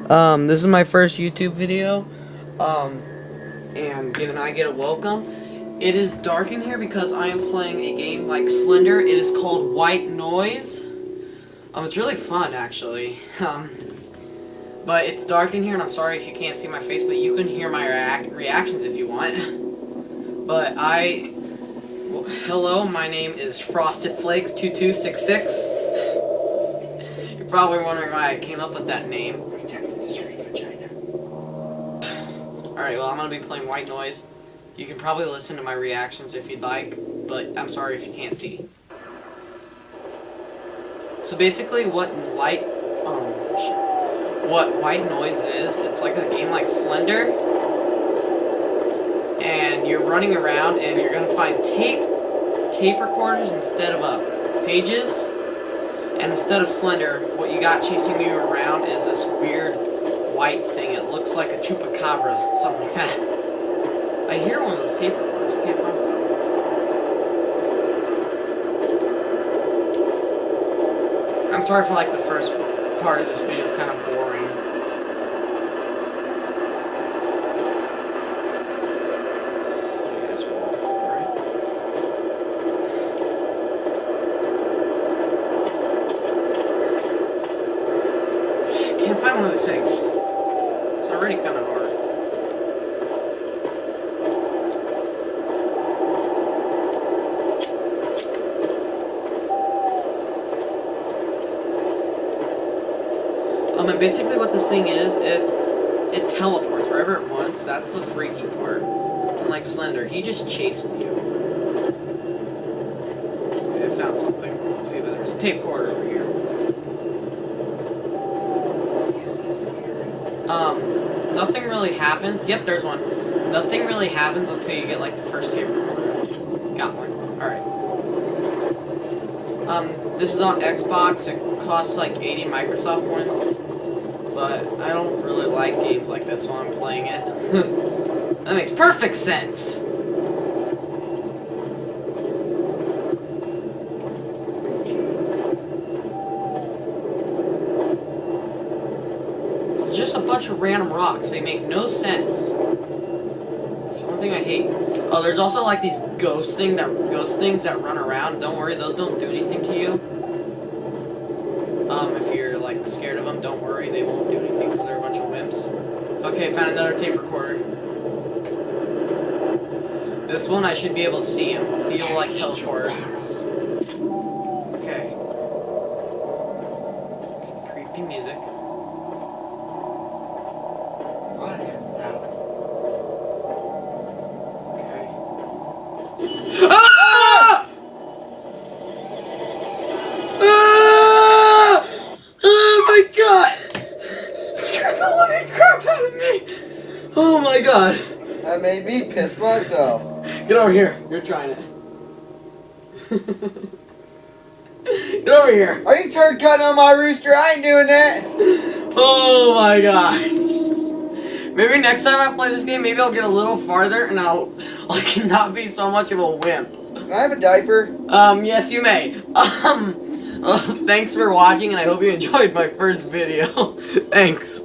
This is my first YouTube video. And can I get a welcome? It is dark in here because I am playing a game like Slender. It is called White Noise. It's really fun, actually. But it's dark in here, and I'm sorry if you can't see my face, but you can hear my reactions if you want. But well, hello, my name is Frosted Flakes 2266. You're probably wondering why I came up with that name. Alright, well, I'm gonna be playing White Noise. You can probably listen to my reactions if you'd like, but I'm sorry if you can't see. So basically, what White Noise is, it's like a game like Slender, and you're running around and you're gonna find tape recorders instead of pages, and instead of Slender, what you got chasing you around is this weird white thing. It looks like a chupacabra, something like that. I hear one of those tape recorders. I can't find it. I'm sorry for like the first part of this video is kind of boring. Can't find one of these things. It's already kind of hard. And basically what this thing is, it teleports wherever it wants. That's the freaky part. Unlike Slender, he just chases you. Okay, I found something. Let's see, but there's a tape recorder over here. Nothing really happens. Yep, there's one. Nothing really happens until you get like the first tape recorder. Got one. Alright. This is on Xbox. It costs like 80 Microsoft points. But I don't really like games like this, so I'm playing it. That makes perfect sense! It's just a bunch of random rocks. They make no sense. It's the one thing I hate. Oh, there's also like these ghost things that run around. Don't worry, those don't do anything to you. If you're like scared of them, don't worry, they won't do anything because they're a bunch of wimps. Okay, found another tape recorder. This one I should be able to see him. He'll like teleport. Okay. Creepy music. Okay. Ah! Oh my god. That made me piss myself. Get over here. You're trying it. Get over here. Are you turd cutting on my rooster? I ain't doing that. Oh my gosh. Maybe next time I play this game, maybe I'll get a little farther and I can not be so much of a wimp. Can I have a diaper? Yes you may. Thanks for watching and I hope you enjoyed my first video. Thanks.